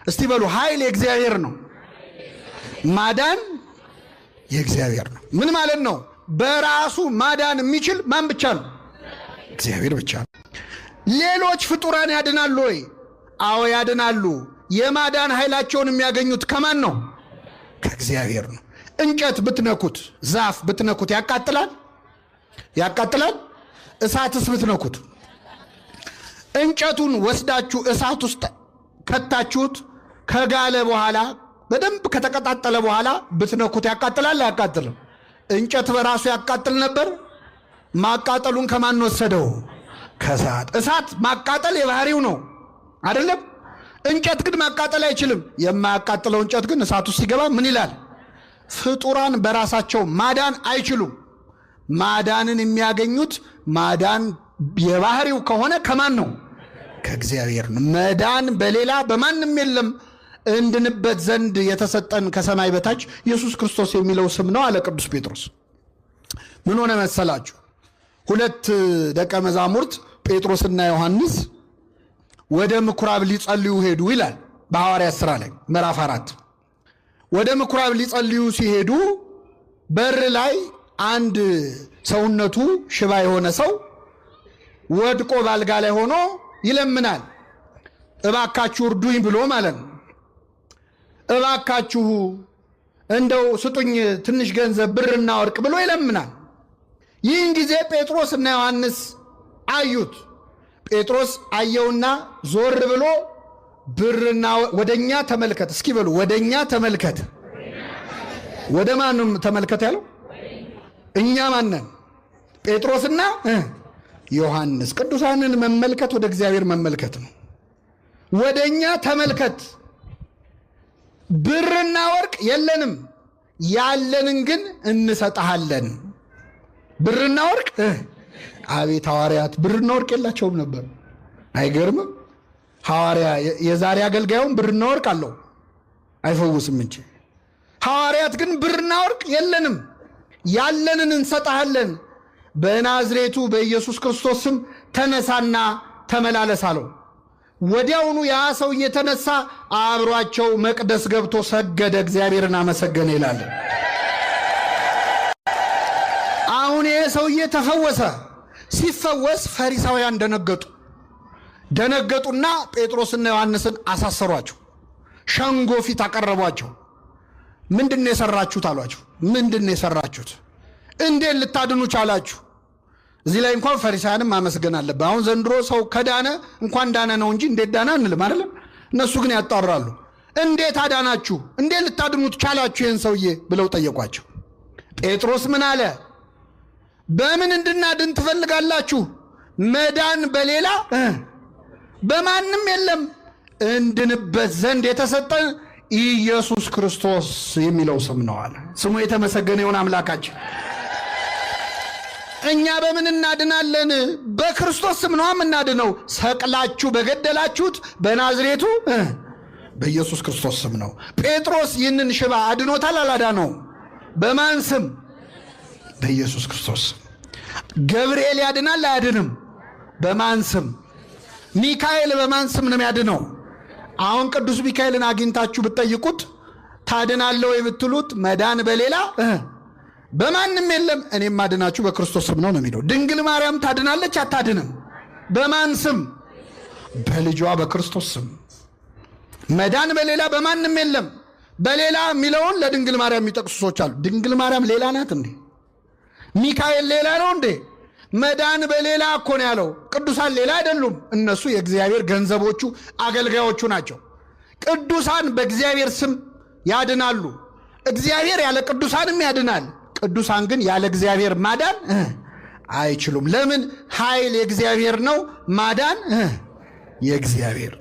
እስቲ በሉ ኃይል የእግዚአብሔር ነው፣ ማዳን የእግዚአብሔር ነው። ምን ማለት ነው? በራሱ ማዳን የሚችል ማን ብቻ ነው? እግዚአብሔር ብቻ ነው። ሌሎች ፍጡራን ያድናሉ ወይ? አዎ ያድናሉ። የማዳን ኃይላቸውን የሚያገኙት ከማን ነው? ከእግዚአብሔር ነው። እንጨት ብትነኩት፣ ዛፍ ብትነኩት ያቃጥላል? ያቃጥላል? እሳትስ ብትነኩት፣ እንጨቱን ወስዳችሁ እሳት ውስጥ ከታችሁት ከጋለ በኋላ በደንብ ከተቀጣጠለ በኋላ ብትነኩት ያቃጥላል? አያቃጥልም? እንጨት በራሱ ያቃጥል ነበር? ማቃጠሉን ከማን ወሰደው? ከእሳት። እሳት ማቃጠል የባህሪው ነው አይደለም? እንጨት ግን ማቃጠል አይችልም። የማያቃጥለው እንጨት ግን እሳቱ ሲገባ ምን ይላል? ፍጡራን በራሳቸው ማዳን አይችሉም። ማዳንን የሚያገኙት ማዳን የባህሪው ከሆነ ከማን ነው? ከእግዚአብሔር ነው። መዳን በሌላ በማንም የለም። እንድንበት ዘንድ የተሰጠን ከሰማይ በታች ኢየሱስ ክርስቶስ የሚለው ስም ነው አለ ቅዱስ ጴጥሮስ። ምን ሆነ መሰላችሁ? ሁለት ደቀ መዛሙርት ጴጥሮስና ዮሐንስ ወደ ምኩራብ ሊጸልዩ ሄዱ ይላል በሐዋርያት ሥራ ላይ ምዕራፍ 4። ወደ ምኩራብ ሊጸልዩ ሲሄዱ በር ላይ አንድ ሰውነቱ ሽባ የሆነ ሰው ወድቆ ባልጋ ላይ ሆኖ ይለምናል። እባካችሁ እርዱኝ ብሎ ማለት ነው። እባካችሁ እንደው ስጡኝ ትንሽ ገንዘብ ብርና ወርቅ ብሎ ይለምናል። ይህን ጊዜ ጴጥሮስና ዮሐንስ አዩት። ጴጥሮስ አየውና ዞር ብሎ ብርና ወደኛ ተመልከት፣ እስኪ በሉ ወደኛ ተመልከት። ወደ ማንም ተመልከት ያለው? እኛ ማነን? ጴጥሮስና ዮሐንስ። ቅዱሳንን መመልከት ወደ እግዚአብሔር መመልከት ነው። ወደኛ ተመልከት። ብርና ወርቅ የለንም፣ ያለንን ግን እንሰጣለን። ብርና ወርቅ አቤት! ሐዋርያት ብርና ወርቅ የላቸውም ነበር። አይገርምም? ሐዋርያ የዛሬ አገልጋዩም ብርና ወርቅ አለው፣ አይፈውስም እንጂ። ሐዋርያት ግን ብርና ወርቅ የለንም፣ ያለንን እንሰጣለን። በናዝሬቱ በኢየሱስ ክርስቶስ ስም ተነሳና ተመላለስ አለው። ወዲያውኑ ያ ሰውዬ ተነሳ፣ አብሯቸው መቅደስ ገብቶ ሰገደ፣ እግዚአብሔርን አመሰገነ ይላል። አሁን ይሄ ሰውዬ ተፈወሰ። ሲፈወስ ፈሪሳውያን ደነገጡና ጴጥሮስና ዮሐንስን አሳሰሯቸው። ሸንጎ ፊት አቀረቧቸው። ምንድነው የሰራችሁት አሏቸው። ምንድነው የሰራችሁት? እንዴት ልታድኑ ቻላችሁ? እዚህ ላይ እንኳን ፈሪሳውያንም ማመስገን አለበት። አሁን ዘንድሮ ሰው ከዳነ እንኳን ዳነ ነው እንጂ እንዴት ዳነ አንልም አይደለም። እነሱ ግን ያጣራሉ። እንዴት አዳናችሁ? እንዴት ልታድኑት ቻላችሁ ይህን ሰውዬ ብለው ጠየቋቸው። ጴጥሮስ ምን አለ? በምን እንድናድን ትፈልጋላችሁ? መዳን በሌላ በማንም የለም፣ እንድንበት ዘንድ የተሰጠን ኢየሱስ ክርስቶስ የሚለው ስም ነው አለ። ስሙ የተመሰገነ ይሁን አምላካችን። እኛ በምን እናድናለን? በክርስቶስ ስም ነው የምናድነው። ሰቅላችሁ በገደላችሁት በናዝሬቱ በኢየሱስ ክርስቶስ ስም ነው። ጴጥሮስ ይህንን ሽባ አድኖታል? አላዳነው? በማን ስም? በኢየሱስ ክርስቶስ። ገብርኤል ያድናል? አያድንም? በማን ስም? ሚካኤል በማን ስም ነው የሚያድነው? አሁን ቅዱስ ሚካኤልን አግኝታችሁ ብትጠይቁት ታድናለህ ወይ ብትሉት መዳን በሌላ በማንም የለም፣ እኔም ማድናችሁ በክርስቶስ ስም ነው የሚለው። ድንግል ማርያም ታድናለች? አታድንም? በማን ስም? በልጇ በክርስቶስ ስም። መዳን በሌላ በማንም የለም። በሌላ የሚለውን ለድንግል ማርያም የሚጠቅሱ ሰዎች አሉ። ድንግል ማርያም ሌላ ናት እንዴ? ሚካኤል ሌላ ነው እንዴ? መዳን በሌላ እኮ ነው ያለው። ቅዱሳን ሌላ አይደሉም። እነሱ የእግዚአብሔር ገንዘቦቹ አገልጋዮቹ ናቸው። ቅዱሳን በእግዚአብሔር ስም ያድናሉ። እግዚአብሔር ያለ ቅዱሳንም ያድናል። ቅዱሳን ግን ያለ እግዚአብሔር ማዳን አይችሉም። ለምን? ኃይል የእግዚአብሔር ነው፣ ማዳን የእግዚአብሔር